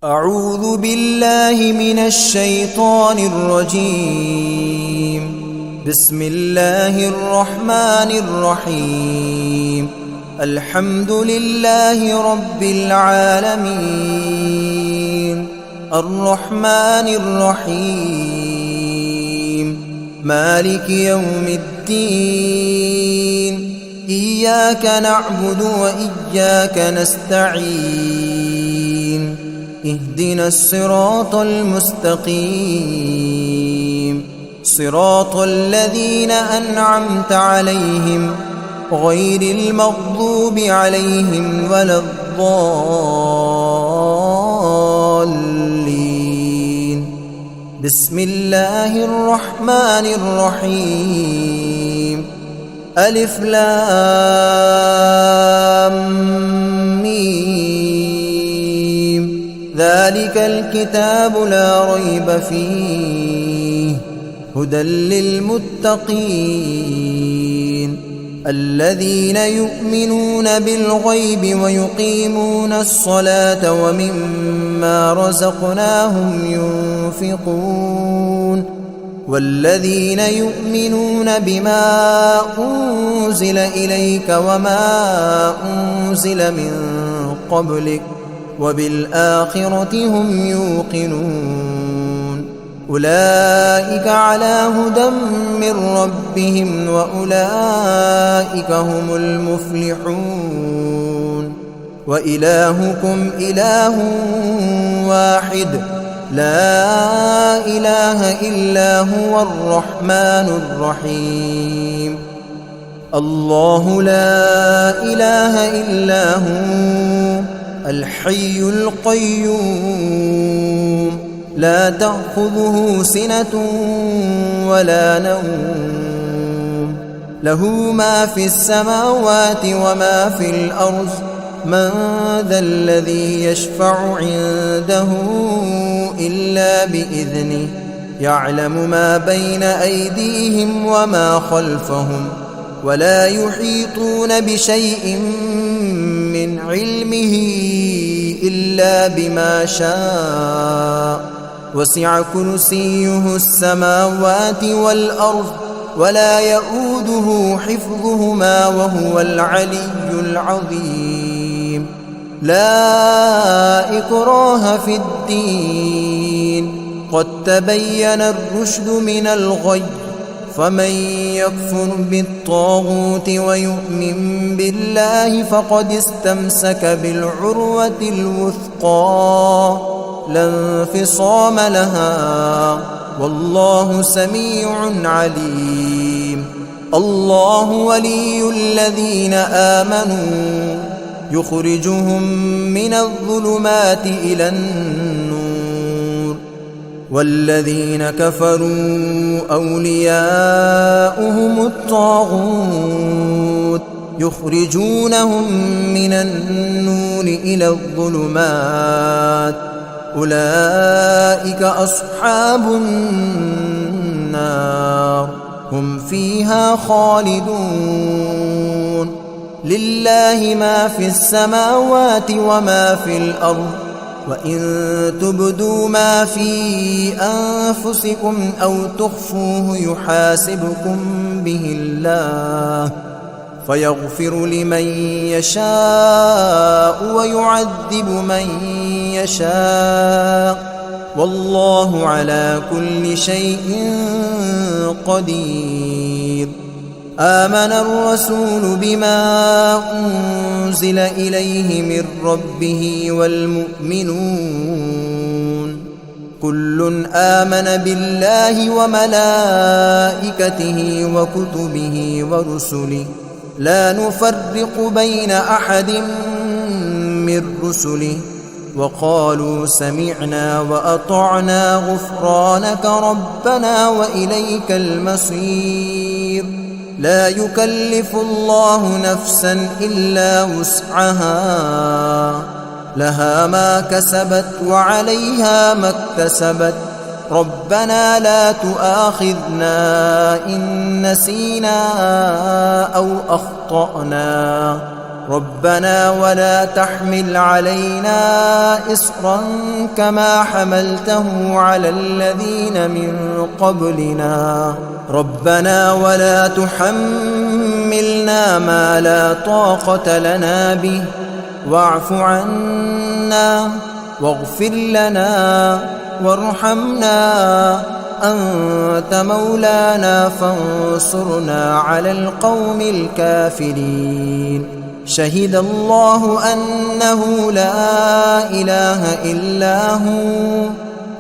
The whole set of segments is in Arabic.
أعوذ بالله من الشيطان الرجيم. بسم الله الرحمن الرحيم. الحمد لله رب العالمين، الرحمن الرحيم، مالك يوم الدين، إياك نعبد وإياك نستعين، اهدنا الصراط المستقيم، صراط الذين أنعمت عليهم غير المغضوب عليهم ولا الضالين. بسم الله الرحمن الرحيم. ألف لام ميم، ذلك الكتاب لا ريب فيه، هدى للمتقين الذين يؤمنون بالغيب ويقيمون الصلاة ومما رزقناهم ينفقون، والذين يؤمنون بما أنزل إليك وما أنزل من قبلك وبالآخرة هم يوقنون، أولئك على هدى من ربهم وأولئك هم المفلحون. وإلهكم إله واحد، لا إله إلا هو الرحمن الرحيم. الله لا إله إلا هو الحي القيوم، لا تأخذه سنة ولا نوم، له ما في السماوات وما في الأرض، من ذا الذي يشفع عنده إلا بإذنه، يعلم ما بين أيديهم وما خلفهم، ولا يحيطون بشيء من علمه إلا بما شاء، وسع كرسيه السماوات والأرض ولا يؤوده حفظهما وهو العلي العظيم. لا إكراه في الدين، قد تبين الرشد من الغي، فمن يكفر بالطاغوت ويؤمن بالله فقد استمسك بالعروة الوثقى لا انفصام لها، والله سميع عليم. الله ولي الذين آمنوا يخرجهم من الظلمات إلى النور، والذين كفروا أولياؤهم الطاغوت يخرجونهم من النور إلى الظلمات، أولئك أصحاب النار هم فيها خالدون. لله ما في السماوات وما في الأرض، وإن تبدوا ما في أنفسكم أو تخفوه يحاسبكم به الله، فيغفر لمن يشاء ويعذب من يشاء، والله على كل شيء قدير. آمن الرسول بما أنزل إليه من ربه والمؤمنون كل آمن بالله وملائكته وكتبه ورسله لا نفرق بين أحد من رسله، وقالوا سمعنا وأطعنا غفرانك ربنا وإليك المصير. لا يكلف الله نفسا إلا وسعها، لها ما كسبت وعليها ما اكتسبت، ربنا لا تؤاخذنا إن نسينا أو أخطأنا، ربنا ولا تحمل علينا إصرا كما حملته على الذين من قبلنا ربنا ولا تحملنا ما لا طاقة لنا به واعف عنا واغفر لنا وارحمنا أنت مولانا فانصرنا على القوم الكافرين شهد الله أنه لا إله إلا هو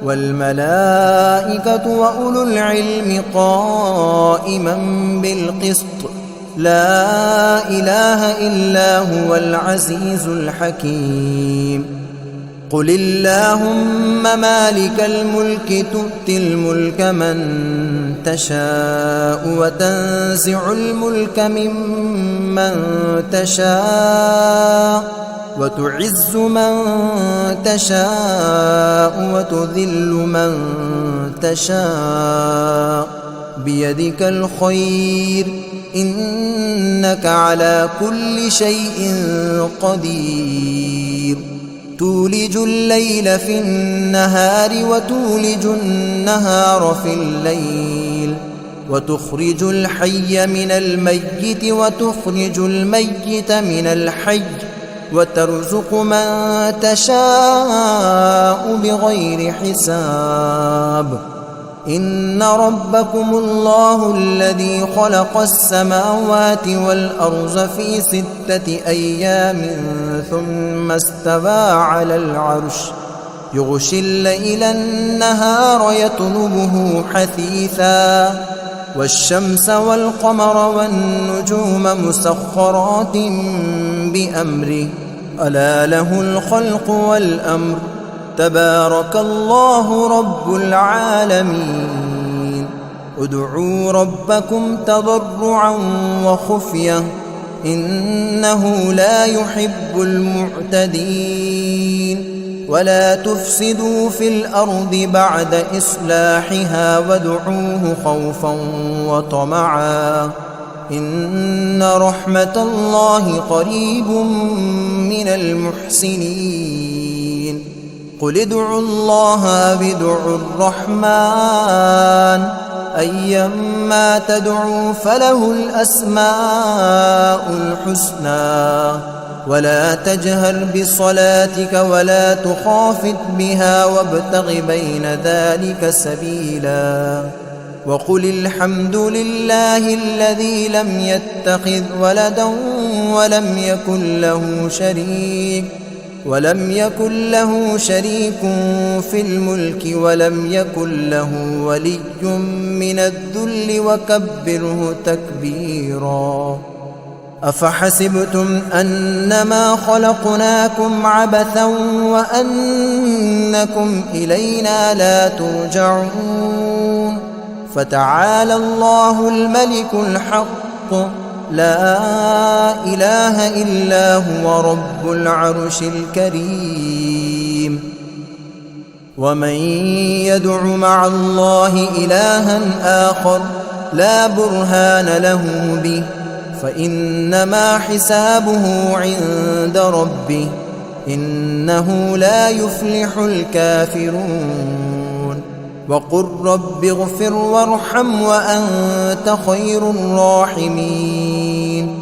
والملائكة وأولو العلم قائما بالقسط لا إله إلا هو العزيز الحكيم قل اللهم مالك الملك تؤتي الملك من تشاء وتنزع الملك ممن تشاء وتعز من تشاء وتذل من تشاء بيدك الخير إنك على كل شيء قدير تولج الليل في النهار وتولج النهار في الليل وتخرج الحي من الميت وتخرج الميت من الحي وترزق من تشاء بغير حساب إن ربكم الله الذي خلق السماوات والأرض في 6 أيام ثم استوى على العرش يغشي الليل النهار يطلبه حثيثا والشمس والقمر والنجوم مسخرات بأمره ألا له الخلق والأمر تبارك الله رب العالمين ادعوا ربكم تضرعا وخفية إنه لا يحب المعتدين ولا تفسدوا في الأرض بعد إصلاحها وادعوه خوفا وطمعا إن رحمة الله قريب من المحسنين قل ادعوا الله أو ادعوا الرحمن أيما تدعوا فله الأسماء الحسنى ولا تجهر بصلاتك ولا تخافت بها وابتغ بين ذلك سبيلا وقل الحمد لله الذي لم يتخذ ولدا ولم يكن له شريك في الملك ولم يكن له ولي من الذل وكبره تكبيرا أفحسبتم أنما خلقناكم عبثا وأنكم إلينا لا ترجعون فتعالى الله الملك الحق لا إله إلا هو رب العرش الكريم ومن يدع مع الله إلها آخر لا برهان له به فإنما حسابه عند ربه إنه لا يفلح الكافرون وقل رب اغفر وارحم وأنت خير الراحمين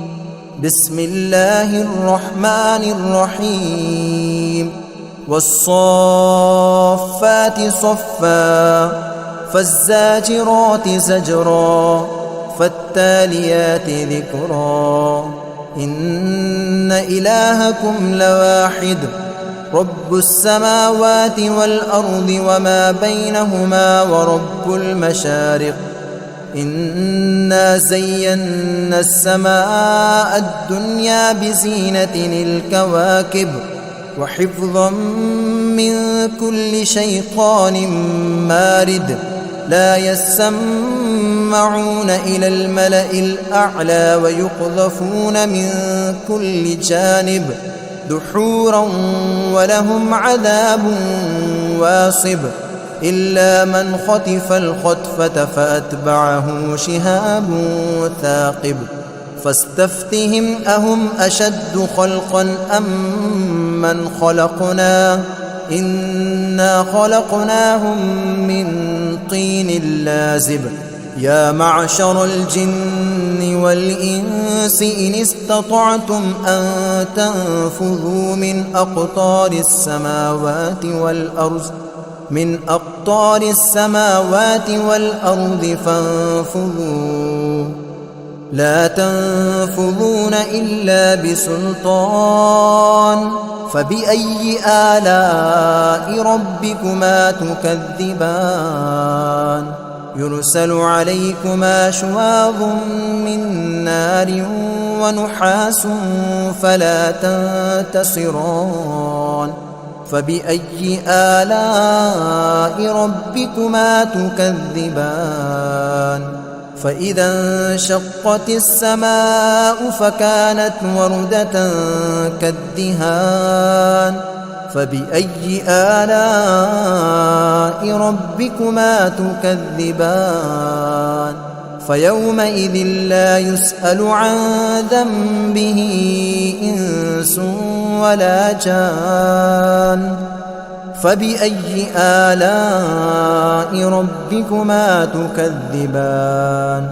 بسم الله الرحمن الرحيم والصافات صفا فالزاجرات زجرا فالتاليات ذكرا إن إلهكم لواحد رب السماوات والأرض وما بينهما ورب المشارق إنا زينا السماء الدنيا بزينة الكواكب وحفظا من كل شيطان مارد لا يسمعون إلى الملأ الأعلى ويقذفون من كل جانب دحورا ولهم عذاب واصب إلا من خطف الخطفة فأتبعه شهاب ثاقب فاستفتهم أهم أشد خلقا أم من خلقنا إنا خلقناهم من طين لازب يا معشر الجن والإنس إن استطعتم أن تنفذوا من أقطار السماوات والأرض فانفذوا لا تنفذون إلا بسلطان فبأي آلاء ربكما تكذبان يرسل عليكما شواظ من نار ونحاس فلا تنتصران فبأي آلاء ربكما تكذبان فإذا انشقت السماء فكانت وردة كالدهان فبأي آلاء ربكما تكذبان فيومئذ لا يسأل عن ذنبه إنس ولا جان فبأي آلاء ربكما تكذبان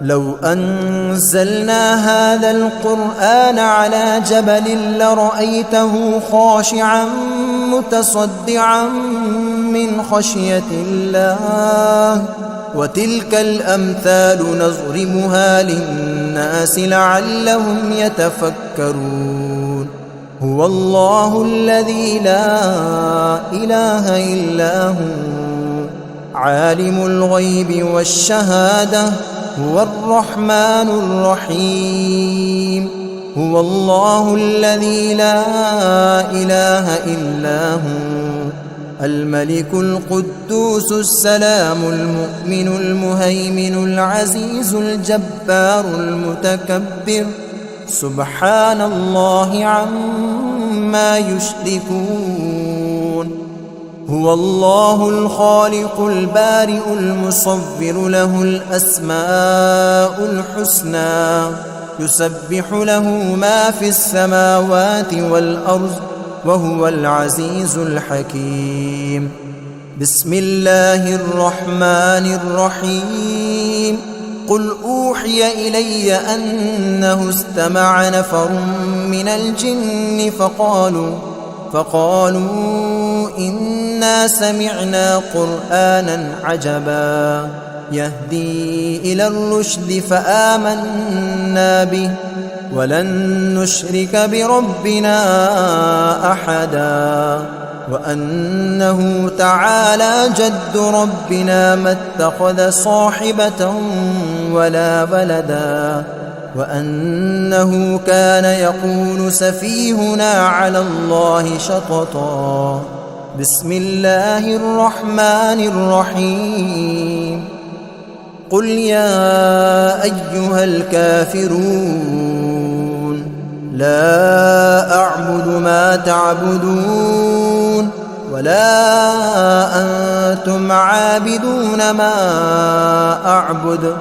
لو أنزلنا هذا القرآن على جبل لرأيته خاشعا متصدعا من خشية الله وتلك الأمثال نضربها للناس لعلهم يتفكرون هو الله الذي لا إله إلا هو عالم الغيب والشهادة هو الرحمن الرحيم هو الله الذي لا إله إلا هو الملك القدوس السلام المؤمن المهيمن العزيز الجبار المتكبر سبحان الله عما يشركون هو الله الخالق البارئ المصور له الأسماء الحسنى يسبح له ما في السماوات والأرض وهو العزيز الحكيم بسم الله الرحمن الرحيم قل أوحي إلي أنه استمع نفر من الجن فقالوا إنا سمعنا قرآنا عجبا يهدي إلى الرشد فآمنا به ولن نشرك بربنا أحدا وأنه تعالى جد ربنا ما اتخذ صاحبة ولا ولدا وأنه كان يقول سفيهنا على الله شططا بسم الله الرحمن الرحيم قل يا أيها الكافرون لا أعبد ما تعبدون ولا أنتم عابدون ما أعبد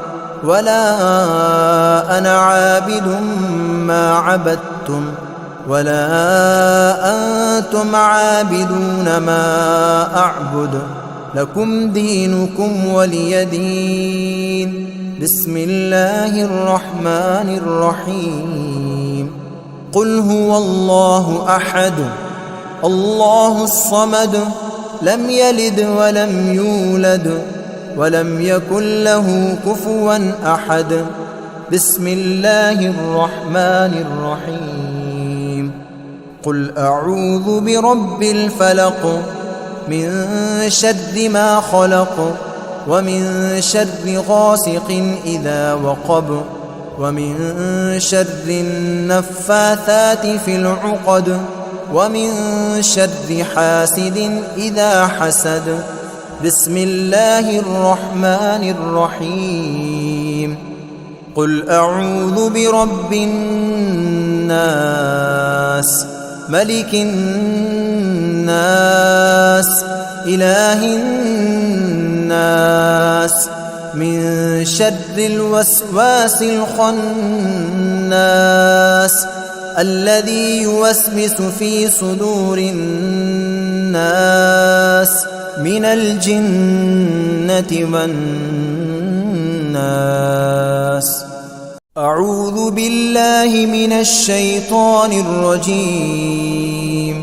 ولا أنا عابد ما عبدتم ولا أنتم عابدون ما أعبد لكم دينكم ولي دين بسم الله الرحمن الرحيم قل هو الله أحد الله الصمد لم يلد ولم يولد ولم يكن له كفوا أحد بسم الله الرحمن الرحيم قل أعوذ برب الفلق من شر ما خلق ومن شر غاسق إذا وقب ومن شر النفاثات في العقد ومن شر حاسد إذا حسد بسم الله الرحمن الرحيم قل أعوذ برب الناس ملك الناس إله الناس من شر الوسواس الخناس الذي يوسوس في صدور الناس من الجنة والناس. أعوذ بالله من الشيطان الرجيم.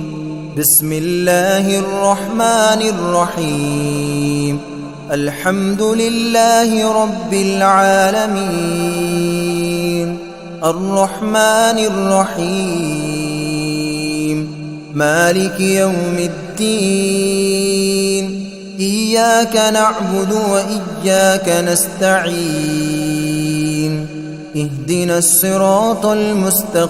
بسم الله الرحمن الرحيم. الحمد لله رب العالمين الرحمن الرحيم مالك يوم الدين إياك نعبد وإياك نستعين اهدنا الصراط المستقيم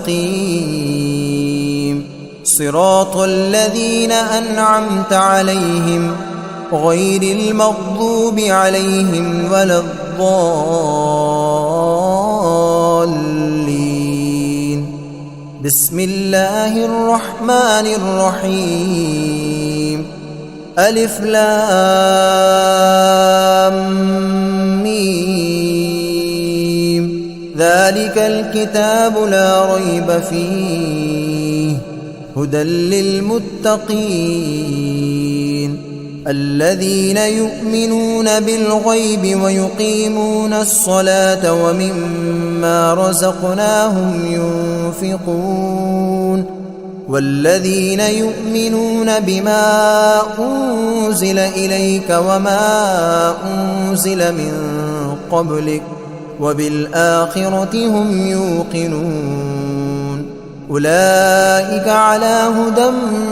صراط الذين أنعمت عليهم غير المغضوب عليهم ولا الضالين. بسم الله الرحمن الرحيم. ألف لام ميم ذلك الكتاب لا ريب فيه هدى للمتقين الذين يؤمنون بالغيب ويقيمون الصلاة ومما رزقناهم ينفقون والذين يؤمنون بما أنزل إليك وما أنزل من قبلك وبالآخرة هم يوقنون أولئك على هدى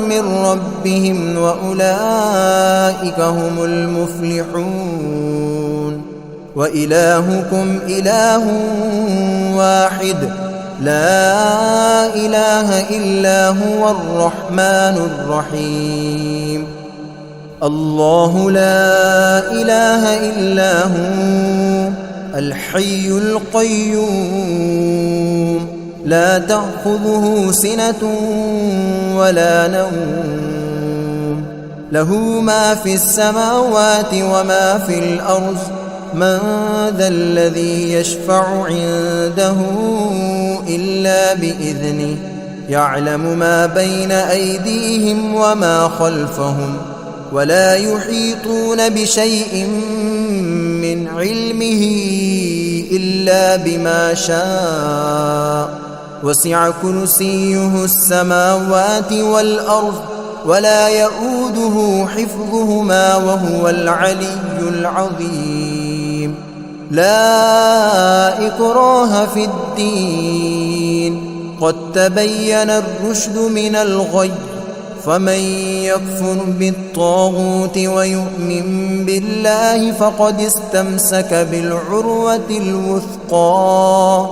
من ربهم وأولئك هم المفلحون. وإلهكم إله واحد لا إله إلا هو الرحمن الرحيم. الله لا إله إلا هو الحي القيوم لا تأخذه سنة ولا نوم له ما في السماوات وما في الأرض من ذا الذي يشفع عنده إلا بإذنه يعلم ما بين أيديهم وما خلفهم ولا يحيطون بشيء من علمه إلا بما شاء وسع كرسيه السماوات والأرض ولا يؤوده حفظهما وهو العلي العظيم. لا إكراه في الدين قد تبين الرشد من الغي فمن يكفر بالطاغوت ويؤمن بالله فقد استمسك بالعروة الوثقى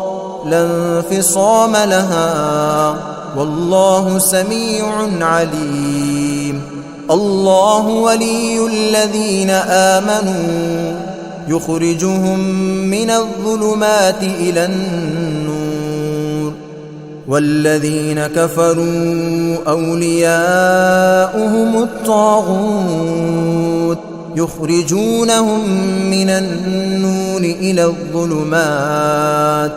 لا انفصام لها والله سميع عليم. الله ولي الذين آمنوا يخرجهم من الظلمات إلى النور والذين كفروا أولياؤهم الطاغوت يخرجونهم من النور إلى الظلمات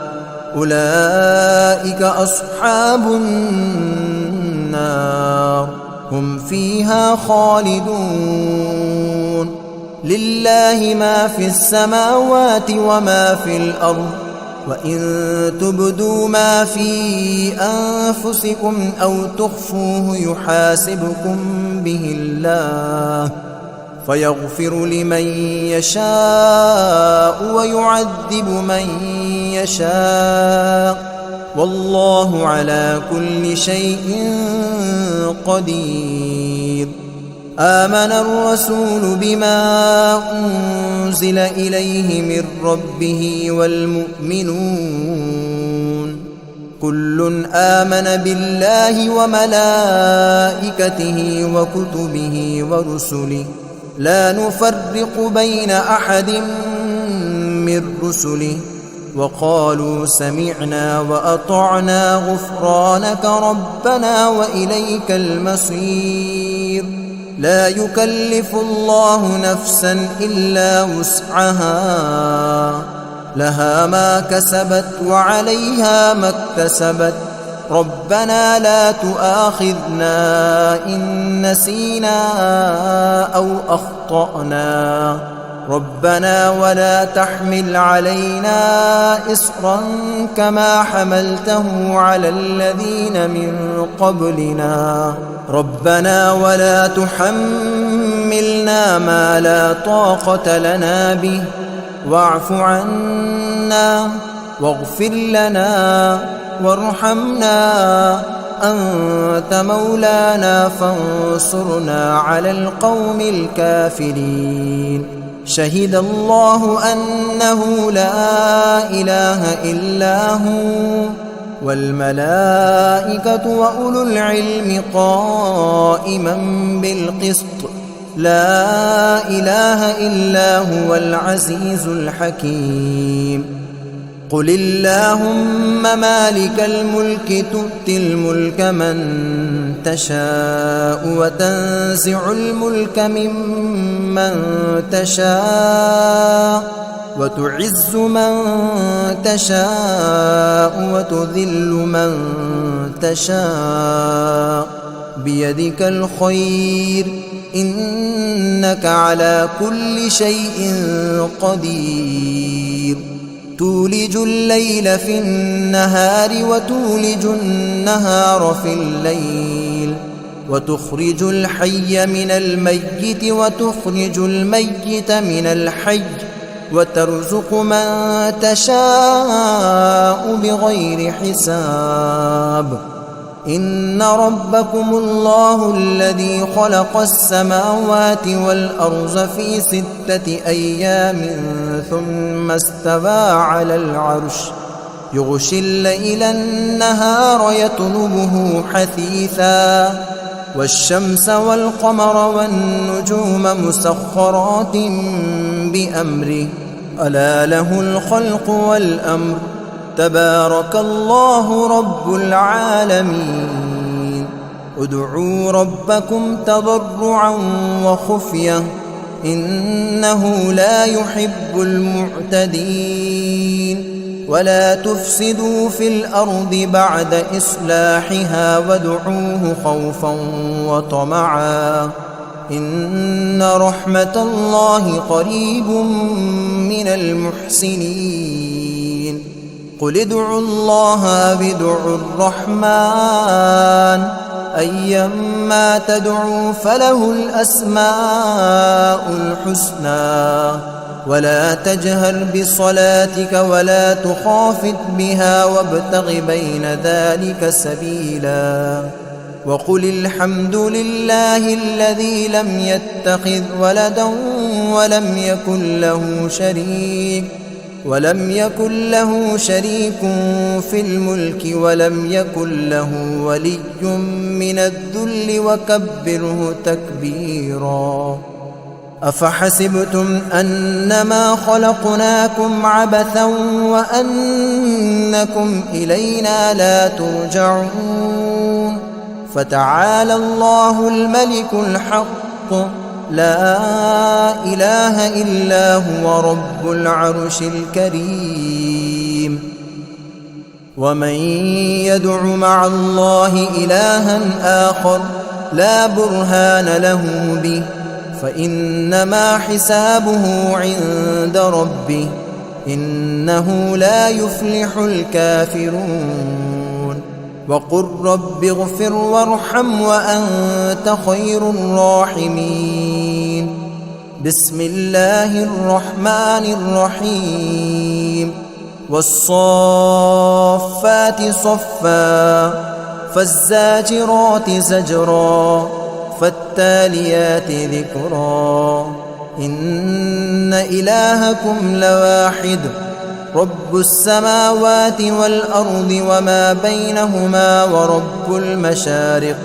أولئك أصحاب النار هم فيها خالدون. لله ما في السماوات وما في الأرض وإن تبدوا ما في أنفسكم أو تخفوه يحاسبكم به الله فيغفر لمن يشاء ويعذب من يشاء والله على كل شيء قدير. آمن الرسول بما أنزل إليه من ربه والمؤمنون كل آمن بالله وملائكته وكتبه ورسله لا نفرق بين أحد من رسله وقالوا سمعنا وأطعنا غفرانك ربنا وإليك المصير. لا يكلف الله نفسا إلا وسعها، لها ما كسبت وعليها ما اكتسبت. ربنا لا تؤاخذنا إن نسينا أو أخطأنا، ربنا ولا تحمل علينا إصرا كما حملته على الذين من قبلنا، ربنا ولا تحملنا ما لا طاقة لنا به، واعف عنا واغفر لنا وارحمنا، أنت مولانا فانصرنا على القوم الكافرين. شهد الله أنه لا إله إلا هو والملائكة وأولو العلم قائما بالقسط، لا إله إلا هو العزيز الحكيم. قل اللهم مالك الملك تؤتي الملك من تشاء وتنزع الملك ممن تشاء وتعز من تشاء وتذل من تشاء، بيدك الخير إنك على كل شيء قدير. تولج الليل في النهار وتولج النهار في الليل، وتخرج الحي من الميت وتخرج الميت من الحي، وترزق من تشاء بغير حساب. إن ربكم الله الذي خلق السماوات والأرض في 6 أيام ثم استوى على العرش، يغشي الليل النهار يطلبه حثيثا، والشمس والقمر والنجوم مسخرات بأمره، ألا له الخلق والأمر، تبارك الله رب العالمين. ادعوا ربكم تضرعا وخفية إنه لا يحب المعتدين. ولا تفسدوا في الأرض بعد إصلاحها وادعوه خوفا وطمعا إن رحمة الله قريب من المحسنين. قل ادعوا الله أو ادعوا الرحمن أيما تدعوا فله الأسماء الحسنى. ولا تجهر بصلاتك ولا تخافت بها وابتغ بين ذلك سبيلا. وقل الحمد لله الذي لم يتخذ ولدا ولم يكن له شريك في الملك ولم يكن له ولي من الذل وكبره تكبيرا. أفحسبتم أنما خلقناكم عبثا وأنكم إلينا لا ترجعون. فتعالى الله الملك الحق لا إله إلا هو رب العرش الكريم. ومن يدع مع الله إلها آخر لا برهان له به فإنما حسابه عند ربه إنه لا يفلح الكافرون. وقل رب اغفر وارحم وأنت خير الراحمين. بسم الله الرحمن الرحيم. والصافات صفا فالزاجرات زجرا فالتاليات ذكرا. إن إلهكم لواحد رب السماوات والأرض وما بينهما ورب المشارق.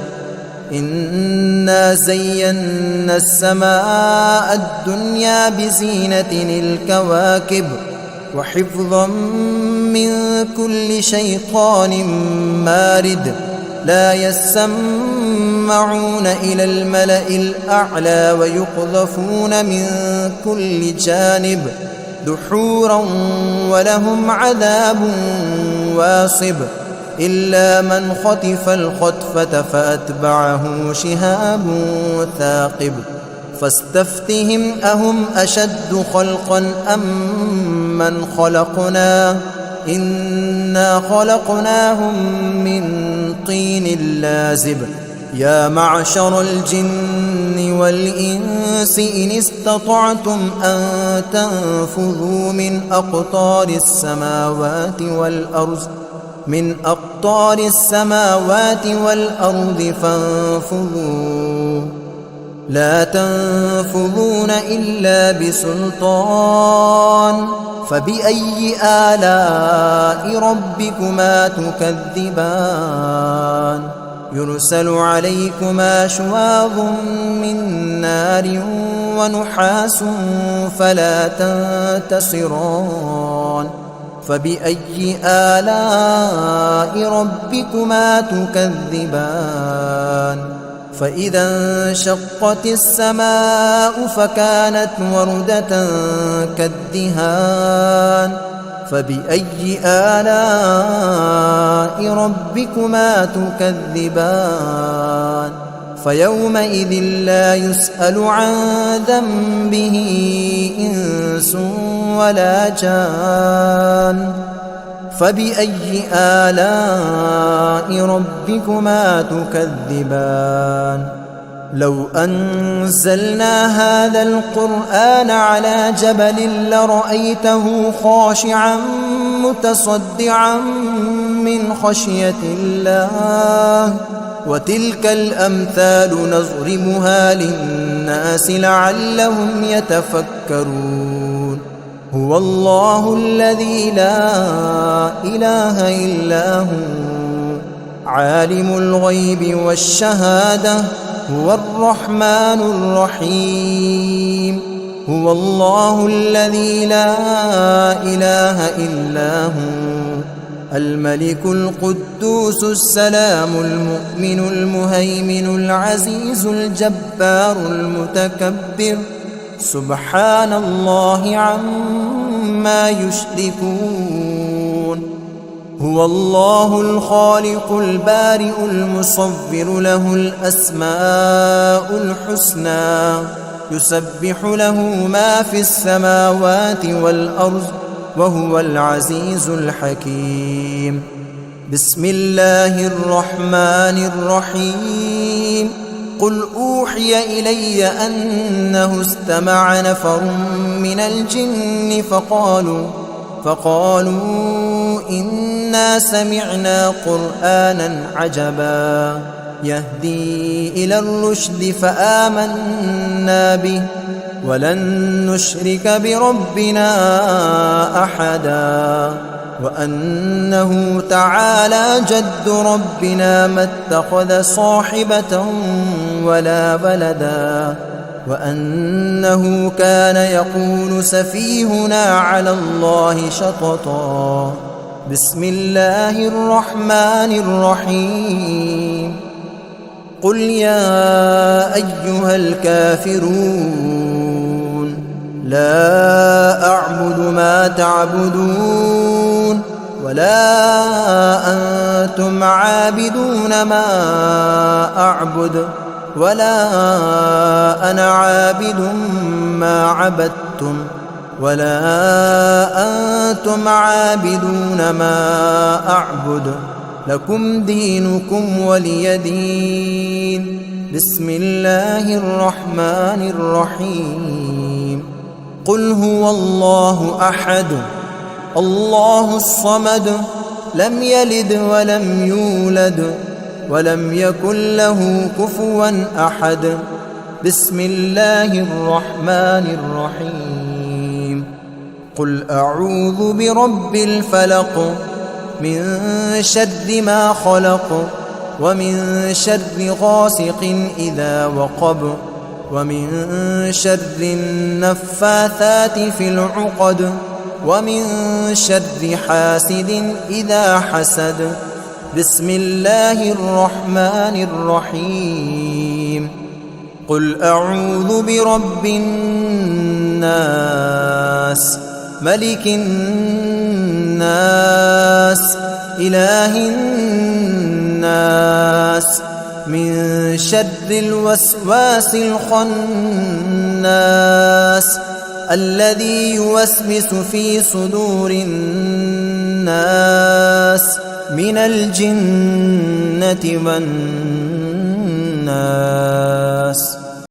إنا زينا السماء الدنيا بزينة الكواكب وحفظا من كل شيطان مارد. لا يسمون يسمعون إلى الملأ الأعلى ويقذفون من كل جانب دحورا ولهم عذاب واصب إلا من خطف الخطفة فأتبعه شهاب ثاقب فاستفتهم أهم أشد خلقا أم من خلقنا إنا خلقناهم من طين لازب يا معشر الجن والإنس إن استطعتم أن تنفذوا من أقطار السماوات والأرض فانفذوا لا تنفذون إلا بسلطان فبأي آلاء ربكما تكذبان يرسل عليكما شواظ من نار ونحاس فلا تنتصران فبأي آلاء ربكما تكذبان فإذا انشقت السماء فكانت وردة كالدهان فبأي آلاء ربكما تكذبان فيومئذ لا يسأل عن ذنبه إنس ولا جان فبأي آلاء ربكما تكذبان لو أنزلنا هذا القرآن على جبل لرأيته خاشعا متصدعا من خشية الله وتلك الأمثال نضربها للناس لعلهم يتفكرون هو الله الذي لا إله إلا هو عالم الغيب والشهادة هو الرحمن الرحيم هو الله الذي لا إله إلا هو الملك القدوس السلام المؤمن المهيمن العزيز الجبار المتكبر سبحان الله عما يشركون هو الله الخالق البارئ المصور له الأسماء الحسنى يسبح له ما في السماوات والأرض وهو العزيز الحكيم بسم الله الرحمن الرحيم قل أوحي إلي أنه استمع نفر من الجن فقالوا إنا سمعنا قرآنا عجبا يهدي إلى الرشد فآمنا به ولن نشرك بربنا أحدا وأنه تعالى جد ربنا ما اتخذ صاحبة ولا ولدا وأنه كان يقول سفيهنا على الله شططا بسم الله الرحمن الرحيم قل يا أيها الكافرون لا أعبد ما تعبدون ولا أنتم عابدون ما أعبد ولا أنا عابد ما عبدتم ولا أنتم عابدون ما أعبد لكم دينكم ولي دين بسم الله الرحمن الرحيم قل هو الله أحد الله الصمد لم يلد ولم يولد ولم يكن له كفوا أحد بسم الله الرحمن الرحيم قل أعوذ برب الفلق من شر ما خلق ومن شر غاسق إذا وقب ومن شر النفاثات في العقد ومن شر حاسد إذا حسد بسم الله الرحمن الرحيم قل أعوذ برب الناس ملك الناس إله الناس من شر الوسواس الخناس الذي يوسوس في صدور الناس من الجنة والناس.